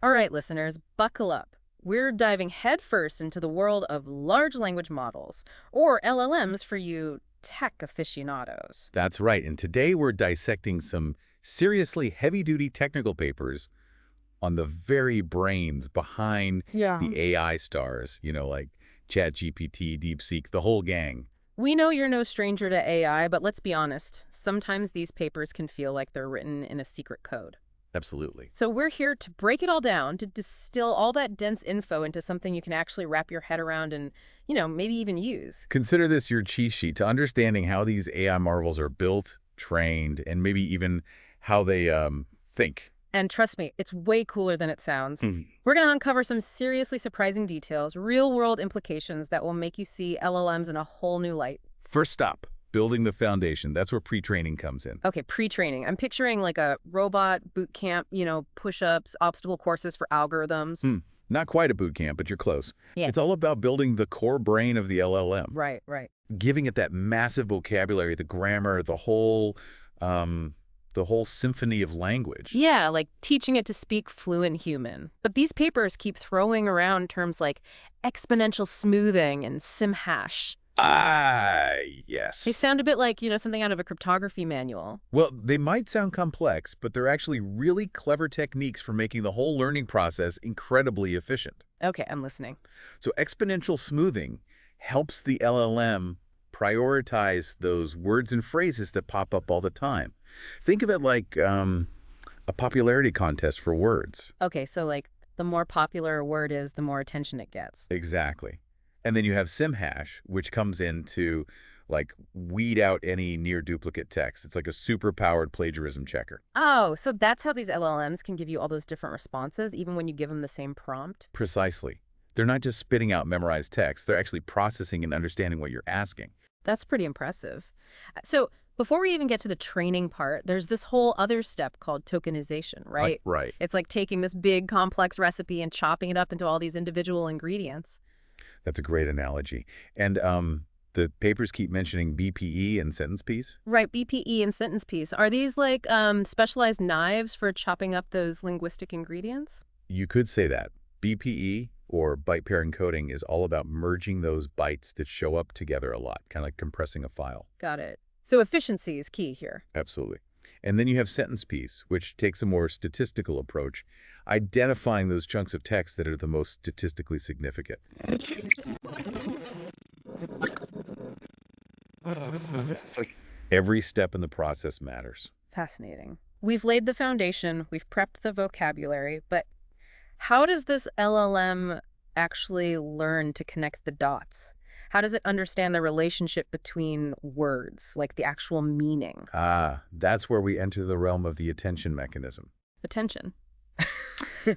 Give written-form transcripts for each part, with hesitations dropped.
All right, listeners, buckle up. We're diving headfirst into the world of large language models, or LLMs for you tech aficionados. That's right. And today we're dissecting some seriously heavy-duty technical papers on the very brains behind Yeah. the AI stars, like ChatGPT, DeepSeek, the whole gang. We know you're no stranger to AI, but let's be honest. Sometimes these papers can feel like they're written in a secret code. Absolutely. So we're here to break it all down, to distill all that dense info into something you can actually wrap your head around and, maybe even use. Consider this your cheat sheet to understanding how these AI marvels are built, trained, and maybe even how they think. And trust me, it's way cooler than it sounds. Mhm. We're going to uncover some seriously surprising details, real-world implications that will make you see LLMs in a whole new light. First stop, building the foundation. That's where pre-training comes in. Okay, pre-training. I'm picturing like a robot boot camp, push-ups, obstacle courses for algorithms. Not quite a boot camp, but you're close. Yeah. It's all about building the core brain of the LLM, Right, right. giving it that massive vocabulary, the grammar, the whole symphony of language. Yeah, like teaching it to speak fluent human. But these papers keep throwing around terms like exponential smoothing and sim hash. Ah, They yes. sound a bit like, something out of a cryptography manual. Well, they might sound complex, but they're actually really clever techniques for making the whole learning process incredibly efficient. Okay, I'm listening. So exponential smoothing helps the LLM prioritize those words and phrases that pop up all the time. Think of it like a popularity contest for words. Okay, so like the more popular a word is, the more attention it gets. Exactly. And then you have SimHash, which comes in to weed out any near duplicate text. It's like a super powered plagiarism checker. Oh, so that's how these LLMs can give you all those different responses, even when you give them the same prompt? Precisely. They're not just spitting out memorized text. They're actually processing and understanding what you're asking. That's pretty impressive. So before we even get to the training part, there's this whole other step called tokenization, right? Right. It's like taking this big, complex recipe and chopping it up into all these individual ingredients. That's a great analogy. And the papers keep mentioning BPE and sentence piece. Right, BPE and sentence piece. Are these like specialized knives for chopping up those linguistic ingredients? You could say that. BPE, or byte pair encoding, is all about merging those bytes that show up together a lot, kind of like compressing a file. Got it. So efficiency is key here. Absolutely. And then you have sentence piece, which takes a more statistical approach, identifying those chunks of text that are the most statistically significant. Every step in the process matters. Fascinating. We've laid the foundation, we've prepped the vocabulary, but how does this LLM actually learn to connect the dots? How does it understand the relationship between words, like the actual meaning? Ah, that's where we enter the realm of the attention mechanism. Attention.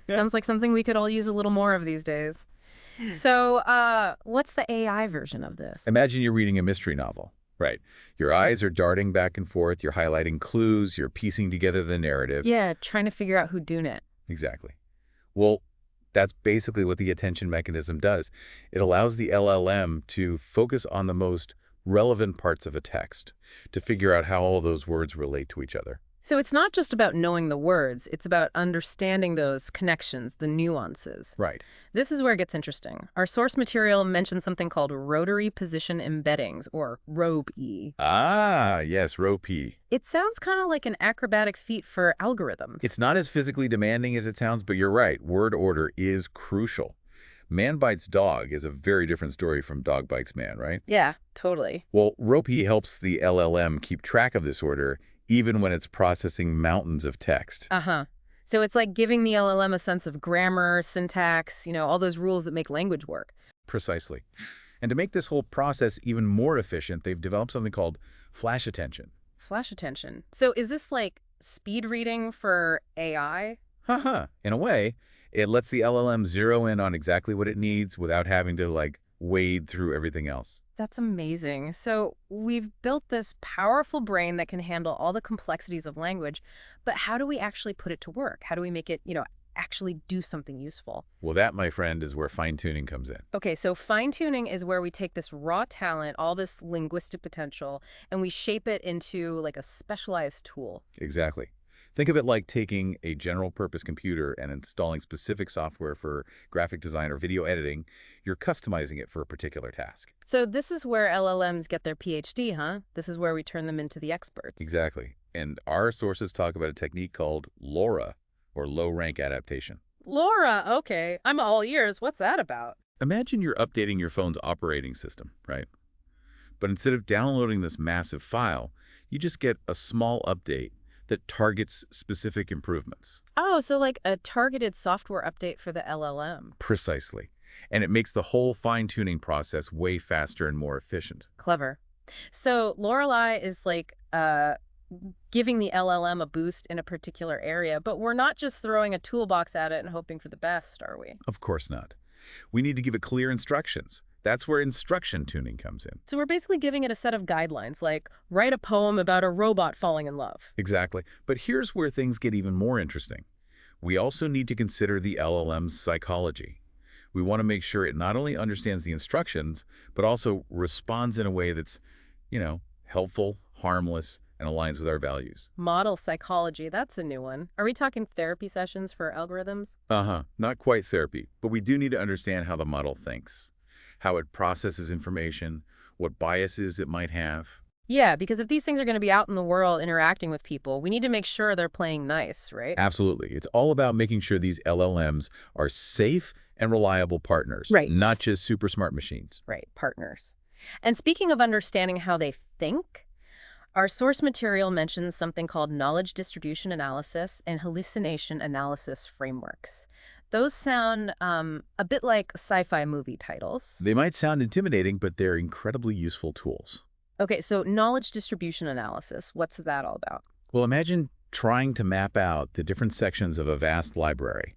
Sounds like something we could all use a little more of these days. So, what's the AI version of this? Imagine you're reading a mystery novel. Right. Your eyes are darting back and forth, you're highlighting clues, you're piecing together the narrative. Yeah, trying to figure out who done it. Exactly. Well, that's basically what the attention mechanism does. It allows the LLM to focus on the most relevant parts of a text, to figure out how all those words relate to each other. So it's not just about knowing the words, it's about understanding those connections, the nuances. Right. This is where it gets interesting. Our source material mentions something called rotary position embeddings, or ROPE. Ah, yes, ROPE. It sounds kind of like an acrobatic feat for algorithms. It's not as physically demanding as it sounds, but you're right. Word order is crucial. Man bites dog is a very different story from dog bites man, right? Yeah, totally. Well, ROPE helps the LLM keep track of this order, even when it's processing mountains of text. Uh-huh. So it's like giving the LLM a sense of grammar, syntax, all those rules that make language work. Precisely. And to make this whole process even more efficient, they've developed something called flash attention. Flash attention. So is this like speed reading for AI? Haha. In a way, it lets the LLM zero in on exactly what it needs without having to wade through everything else. That's amazing. So we've built this powerful brain that can handle all the complexities of language, but how do we actually put it to work? How do we make it, actually do something useful? Well, that, my friend, is where fine-tuning comes in. Okay, so fine-tuning is where we take this raw talent, all this linguistic potential, and we shape it into like a specialized tool. Exactly. Think of it like taking a general-purpose computer and installing specific software for graphic design or video editing. You're customizing it for a particular task. So this is where LLMs get their PhD, huh? This is where we turn them into the experts. Exactly. And our sources talk about a technique called LoRa, or low-rank adaptation. Laura, okay. I'm all ears. What's that about? Imagine you're updating your phone's operating system, right? But instead of downloading this massive file, you just get a small update that targets specific improvements. Oh, so like a targeted software update for the LLM. Precisely. And it makes the whole fine-tuning process way faster and more efficient. Clever. So Lorelei is like giving the LLM a boost in a particular area, but we're not just throwing a toolbox at it and hoping for the best, are we? Of course not. We need to give it clear instructions. That's where instruction tuning comes in. So we're basically giving it a set of guidelines, like write a poem about a robot falling in love. Exactly. But here's where things get even more interesting. We also need to consider the LLM's psychology. We want to make sure it not only understands the instructions, but also responds in a way that's, helpful, harmless, and aligns with our values. Model psychology, that's a new one. Are we talking therapy sessions for algorithms? Uh-huh. Not quite therapy, but we do need to understand how the model thinks, how it processes information, what biases it might have. Yeah, because if these things are going to be out in the world interacting with people, we need to make sure they're playing nice, right? Absolutely. It's all about making sure these LLMs are safe and reliable partners, Right. not just super smart machines. Right, partners. And speaking of understanding how they think, our source material mentions something called knowledge distribution analysis and hallucination analysis frameworks. Those sound a bit like sci-fi movie titles. They might sound intimidating, but they're incredibly useful tools. Okay, so knowledge distribution analysis, what's that all about? Well, imagine trying to map out the different sections of a vast library.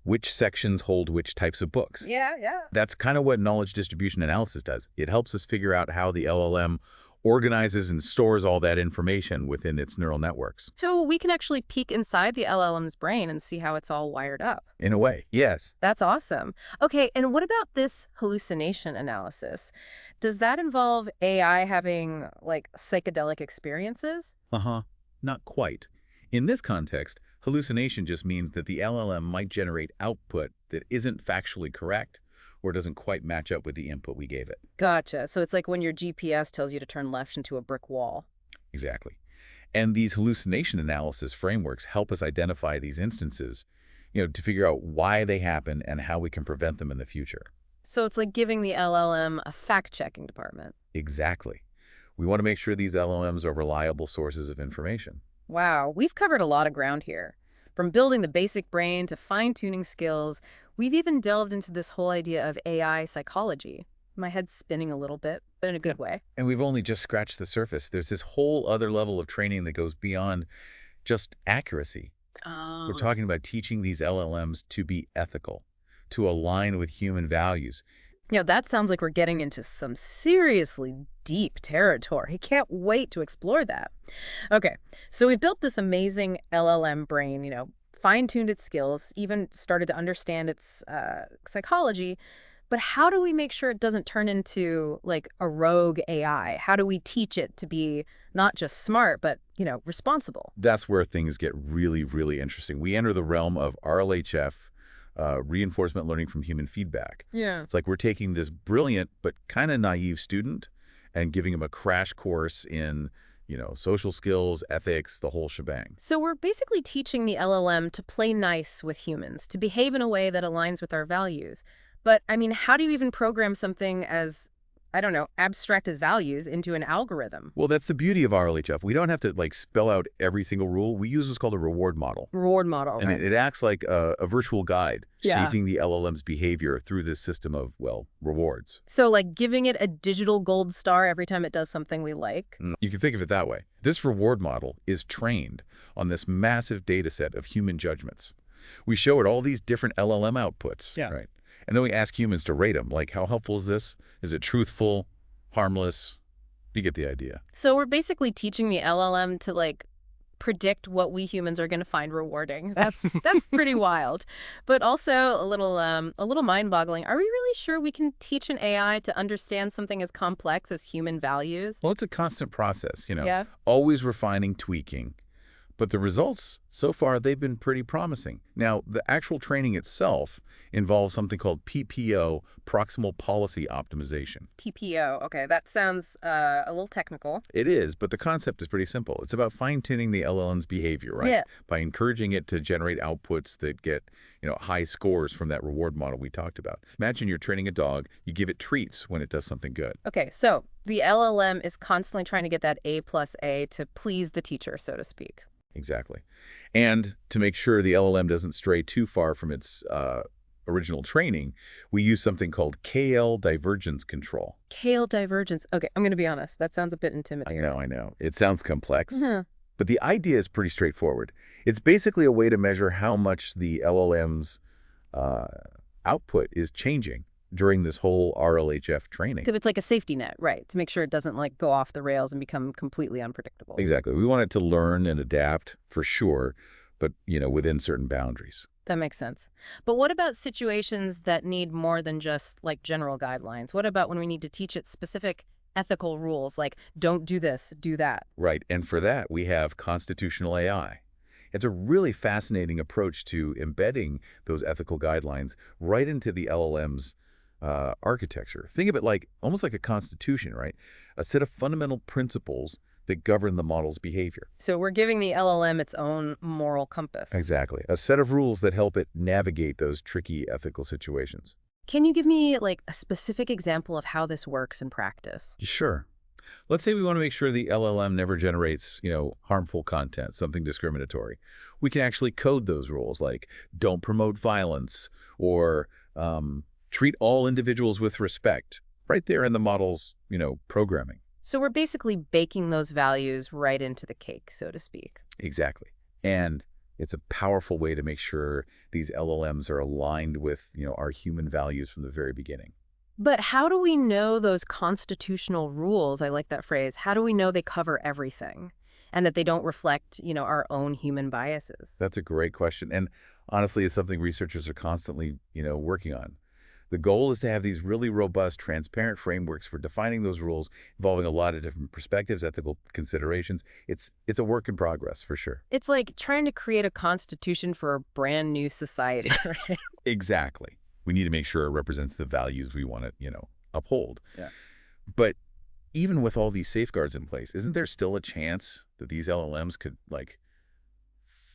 Which sections hold which types of books. Yeah. That's kind of what knowledge distribution analysis does. It helps us figure out how the LLM organizes and stores all that information within its neural networks. So we can actually peek inside the LLM's brain and see how it's all wired up. In a way, yes. That's awesome. Okay, and what about this hallucination analysis? Does that involve AI having, like, psychedelic experiences? Uh-huh. Not quite. In this context, hallucination just means that the LLM might generate output that isn't factually correct or doesn't quite match up with the input we gave it. Gotcha. So it's like when your GPS tells you to turn left into a brick wall. Exactly. And these hallucination analysis frameworks help us identify these instances, to figure out why they happen and how we can prevent them in the future. So it's like giving the LLM a fact-checking department. Exactly. We want to make sure these LLMs are reliable sources of information. Wow, we've covered a lot of ground here. From building the basic brain to fine-tuning skills, we've even delved into this whole idea of AI psychology. My head's spinning a little bit, but in a good way. And we've only just scratched the surface. There's this whole other level of training that goes beyond just accuracy. We're talking about teaching these LLMs to be ethical, to align with human values. That sounds like we're getting into some seriously deep territory. Can't wait to explore that. Okay, so we've built this amazing LLM brain, fine-tuned its skills, even started to understand its psychology. But how do we make sure it doesn't turn into, like, a rogue AI? How do we teach it to be not just smart, but, responsible? That's where things get really, really interesting. We enter the realm of RLHF, reinforcement learning from human feedback. Yeah. It's like we're taking this brilliant but kind of naive student and giving him a crash course in, social skills, ethics, the whole shebang. So we're basically teaching the LLM to play nice with humans, to behave in a way that aligns with our values. But, how do you even program something as, abstract as values into an algorithm? Well, that's the beauty of RLHF. We don't have to, spell out every single rule. We use what's called a reward model. Reward model, And right? it acts like a virtual guide, Yeah. shaping the LLM's behavior through this system of, rewards. So, like, giving it a digital gold star every time it does something we like? You can think of it that way. This reward model is trained on this massive data set of human judgments. We show it all these different LLM outputs, Yeah. right? And then we ask humans to rate them, like, how helpful is this? Is it truthful, harmless? You get the idea. So we're basically teaching the LLM to, like, predict what we humans are going to find rewarding. That's pretty wild, but also a little mind-boggling. Are we really sure we can teach an AI to understand something as complex as human values? Well, it's a constant process, Yeah. always refining, tweaking. But the results, so far, they've been pretty promising. Now, the actual training itself involves something called PPO, proximal policy optimization. PPO. Okay, that sounds a little technical. It is, but the concept is pretty simple. It's about fine-tuning the LLM's behavior, right? Yeah. By encouraging it to generate outputs that get, high scores from that reward model we talked about. Imagine you're training a dog, you give it treats when it does something good. Okay, so the LLM is constantly trying to get that A plus A to please the teacher, so to speak. Exactly. And to make sure the LLM doesn't stray too far from its original training, we use something called KL divergence control. Kale divergence. Okay, I'm going to be honest. That sounds a bit intimidating. I know. It sounds complex, Mhm. but the idea is pretty straightforward. It's basically a way to measure how much the LLM's uh, output is changing during this whole RLHF training. So it's like a safety net, right? To make sure it doesn't like go off the rails and become completely unpredictable. Exactly. We want it to learn and adapt for sure, but, within certain boundaries. That makes sense. But what about situations that need more than just like general guidelines? What about when we need to teach it specific ethical rules like don't do this, do that? Right. And for that, we have constitutional AI. It's a really fascinating approach to embedding those ethical guidelines right into the LLM's architecture. Think of it like almost like a constitution, right? A set of fundamental principles that govern the model's behavior. So we're giving the LLM its own moral compass. Exactly. A set of rules that help it navigate those tricky ethical situations. Can you give me like a specific example of how this works in practice? Sure. Let's say we want to make sure the LLM never generates, harmful content, something discriminatory. We can actually code those rules like don't promote violence or treat all individuals with respect right there in the model's, programming. So we're basically baking those values right into the cake, so to speak. Exactly. And it's a powerful way to make sure these LLMs are aligned with, our human values from the very beginning. But how do we know those constitutional rules, I like that phrase, how do we know they cover everything and that they don't reflect, our own human biases? That's a great question. And honestly, it's something researchers are constantly, working on. The goal is to have these really robust, transparent frameworks for defining those rules involving a lot of different perspectives, ethical considerations. It's a work in progress, for sure. It's like trying to create a constitution for a brand new society, right? Exactly. We need to make sure it represents the values we want to, uphold. Yeah. But even with all these safeguards in place, isn't there still a chance that these LLMs could,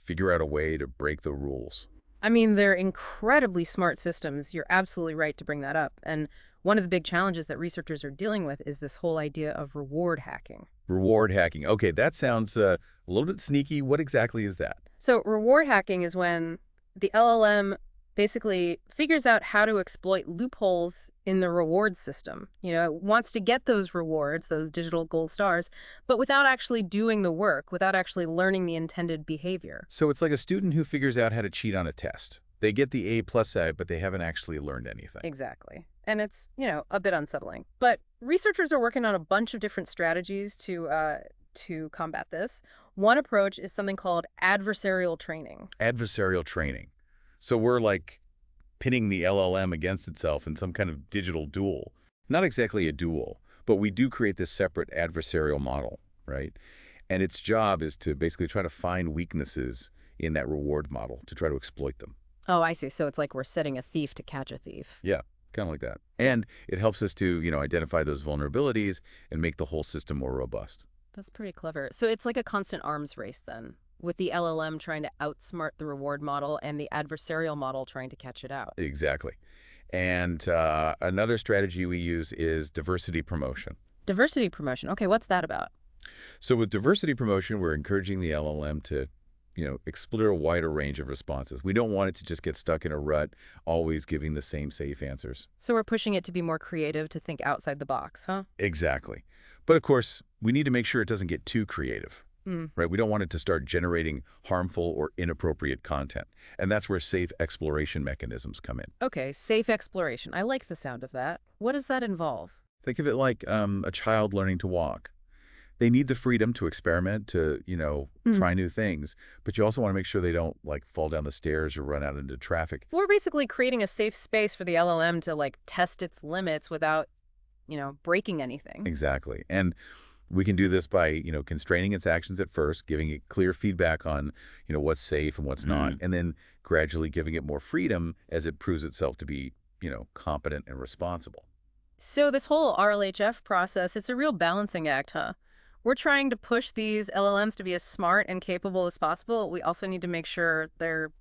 figure out a way to break the rules? I mean, they're incredibly smart systems. You're absolutely right to bring that up. And one of the big challenges that researchers are dealing with is this whole idea of reward hacking. Reward hacking. Okay, that sounds a little bit sneaky. What exactly is that? So reward hacking is when the LLM basically figures out how to exploit loopholes in the reward system. It wants to get those rewards, those digital gold stars, but without actually doing the work, without actually learning the intended behavior. So it's like a student who figures out how to cheat on a test. They get the A plus side, but they haven't actually learned anything. Exactly. And it's, a bit unsettling. But researchers are working on a bunch of different strategies to combat this. One approach is something called adversarial training. Adversarial training. So we're like pitting the LLM against itself in some kind of digital duel. Not exactly a duel, but we do create this separate adversarial model, right? And its job is to basically try to find weaknesses in that reward model to try to exploit them. Oh, I see. So it's like we're setting a thief to catch a thief. Yeah, kind of like that. And it helps us to, identify those vulnerabilities and make the whole system more robust. That's pretty clever. So it's like a constant arms race then, with the LLM trying to outsmart the reward model and the adversarial model trying to catch it out. Exactly. And another strategy we use is diversity promotion. Diversity promotion. Okay, what's that about? So with diversity promotion, we're encouraging the LLM to, explore a wider range of responses. We don't want it to just get stuck in a rut, always giving the same safe answers. So we're pushing it to be more creative, to think outside the box, huh? Exactly. But of course, we need to make sure it doesn't get too creative. Mm. Right? We don't want it to start generating harmful or inappropriate content. And that's where safe exploration mechanisms come in. Okay, safe exploration. I like the sound of that. What does that involve? Think of it like a child learning to walk. They need the freedom to experiment, to, try new things. But you also want to make sure they don't, fall down the stairs or run out into traffic. We're basically creating a safe space for the LLM to, test its limits without, breaking anything. Exactly. And We can do this by, constraining its actions at first, giving it clear feedback on, what's safe and what's not, Mm. and then gradually giving it more freedom as it proves itself to be, competent and responsible. So this whole RLHF process, it's a real balancing act, huh? We're trying to push these LLMs to be as smart and capable as possible. We also need to make sure they're,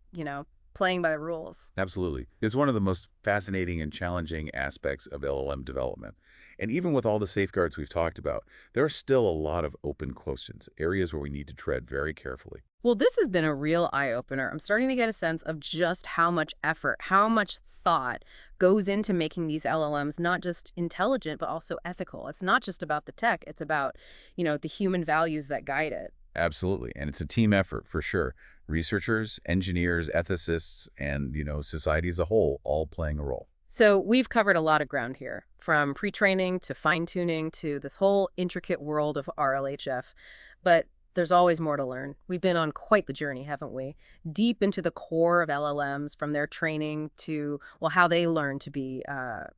playing by the rules. Absolutely. It's one of the most fascinating and challenging aspects of LLM development. And even with all the safeguards we've talked about, there are still a lot of open questions, areas where we need to tread very carefully. Well, this has been a real eye-opener. I'm starting to get a sense of just how much effort, how much thought goes into making these LLMs not just intelligent, but also ethical. It's not just about the tech. It's about, the human values that guide it. Absolutely. And it's a team effort for sure. Researchers, engineers, ethicists, and, society as a whole all playing a role. So we've covered a lot of ground here, from pre-training to fine-tuning to this whole intricate world of RLHF. But there's always more to learn. We've been on quite the journey, haven't we? Deep into the core of LLMs, from their training to, well, how they learn to be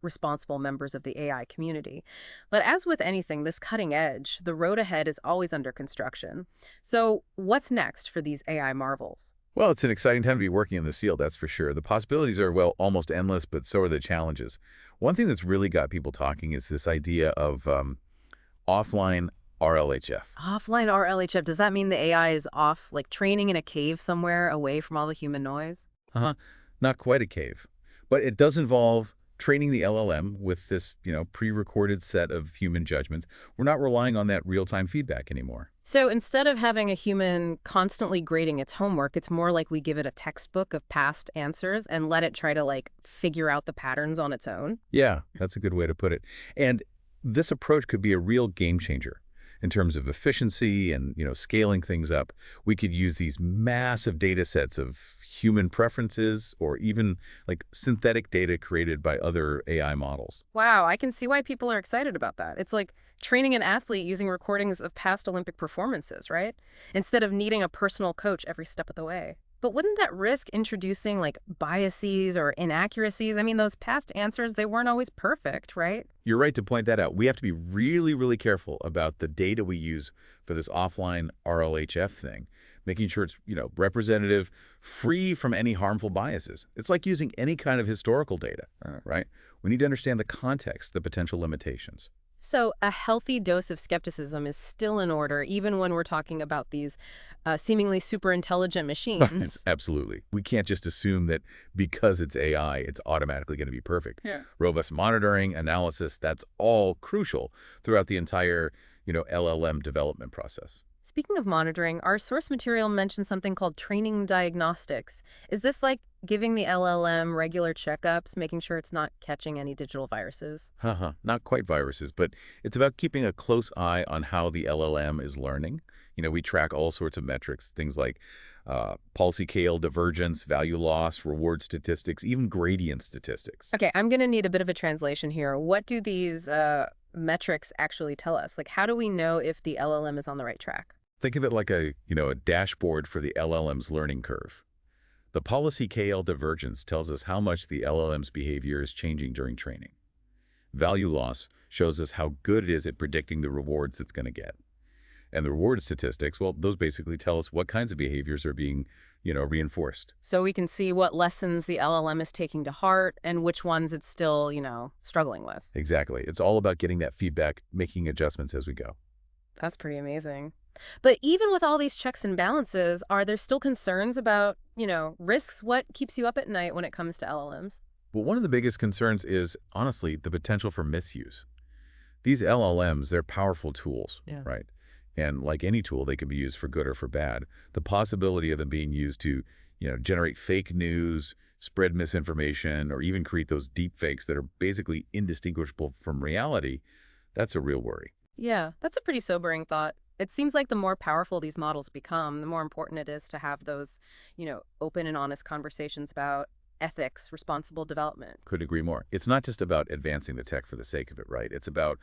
responsible members of the AI community. But as with anything, this cutting edge, the road ahead is always under construction. So what's next for these AI marvels? Well, it's an exciting time to be working in this field, that's for sure. The possibilities are, well, almost endless, but so are the challenges. One thing that's really got people talking is this idea of offline RLHF. Offline RLHF, does that mean the AI is off, like training in a cave somewhere away from all the human noise? Uh-huh. Not quite a cave, but it does involve training the LLM with this, pre-recorded set of human judgments. We're not relying on that real-time feedback anymore. So instead of having a human constantly grading its homework, it's more like we give it a textbook of past answers and let it try to like figure out the patterns on its own. Yeah, that's a good way to put it. And this approach could be a real game changer in terms of efficiency and, scaling things up. We could use these massive data sets of human preferences or even like synthetic data created by other AI models. Wow, I can see why people are excited about that. It's like training an athlete using recordings of past Olympic performances, right? Instead of needing a personal coach every step of the way. But wouldn't that risk introducing like biases or inaccuracies? I mean, those past answers, they weren't always perfect, right? You're right to point that out. We have to be really, really careful about the data we use for this offline RLHF thing, making sure it's, representative, free from any harmful biases. It's like using any kind of historical data, right? We need to understand the context, the potential limitations. So a healthy dose of skepticism is still in order, even when we're talking about these seemingly super intelligent machines. Absolutely. We can't just assume that because it's AI, it's automatically going to be perfect. Yeah. Robust monitoring, analysis, that's all crucial throughout the entire, LLM development process. Speaking of monitoring, our source material mentions something called training diagnostics. Is this like giving the LLM regular checkups, making sure it's not catching any digital viruses? Haha, not quite viruses, but it's about keeping a close eye on how the LLM is learning. We track all sorts of metrics, things like policy scale divergence, value loss, reward statistics, even gradient statistics. Okay, I'm going to need a bit of a translation here. What do these metrics actually tell us? Like, how do we know if the LLM is on the right track? Think of it like a dashboard for the LLM's learning curve. The policy KL divergence tells us how much the LLM's behavior is changing during training. Value loss shows us how good it is at predicting the rewards it's going to get. And the reward statistics, well, those basically tell us what kinds of behaviors are being, reinforced. So we can see what lessons the LLM is taking to heart and which ones it's still, struggling with. Exactly. It's all about getting that feedback, making adjustments as we go. That's pretty amazing. But even with all these checks and balances, are there still concerns about, risks? What keeps you up at night when it comes to LLMs? But one of the biggest concerns is, honestly, the potential for misuse. These LLMs, they're powerful tools, Yeah. right? And like any tool, they can be used for good or for bad. The possibility of them being used to, generate fake news, spread misinformation, or even create those deep fakes that are basically indistinguishable from reality, that's a real worry. Yeah, that's a pretty sobering thought. It seems like the more powerful these models become, the more important it is to have those, open and honest conversations about ethics, responsible development. Could agree more. It's not just about advancing the tech for the sake of it, right? It's about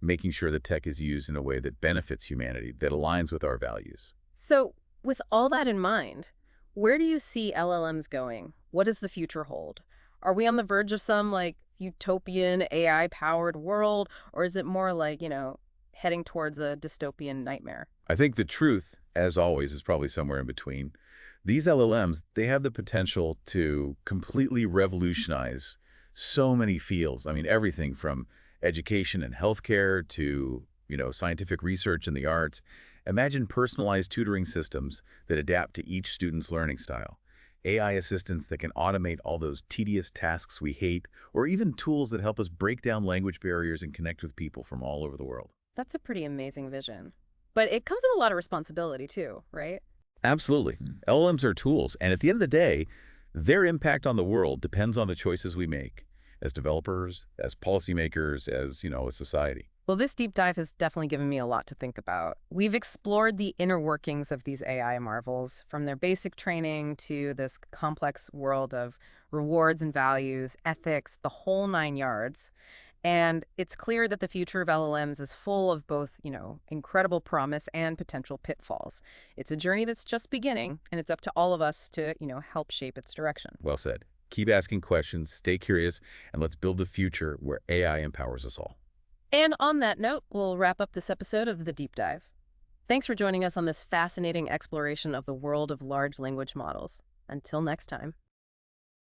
making sure the tech is used in a way that benefits humanity, that aligns with our values. So, with all that in mind, where do you see LLMs going? What does the future hold? Are we on the verge of some like utopian AI-powered world, or is it more like, heading towards a dystopian nightmare? I think the truth, as always, is probably somewhere in between. These LLMs, they have the potential to completely revolutionize so many fields. I mean, everything from education and healthcare to, scientific research and the arts. Imagine personalized tutoring systems that adapt to each student's learning style. AI assistants that can automate all those tedious tasks we hate, or even tools that help us break down language barriers and connect with people from all over the world. That's a pretty amazing vision. But it comes with a lot of responsibility too, right? Absolutely. LLMs are tools, and at the end of the day, their impact on the world depends on the choices we make as developers, as policymakers, as, a society. Well, this deep dive has definitely given me a lot to think about. We've explored the inner workings of these AI marvels, from their basic training to this complex world of rewards and values, ethics, the whole nine yards. And it's clear that the future of LLMs is full of both, incredible promise and potential pitfalls. It's a journey that's just beginning, and it's up to all of us to, help shape its direction. Well said. Keep asking questions, stay curious, and let's build a future where AI empowers us all. And on that note, we'll wrap up this episode of The Deep Dive. Thanks for joining us on this fascinating exploration of the world of large language models. Until next time.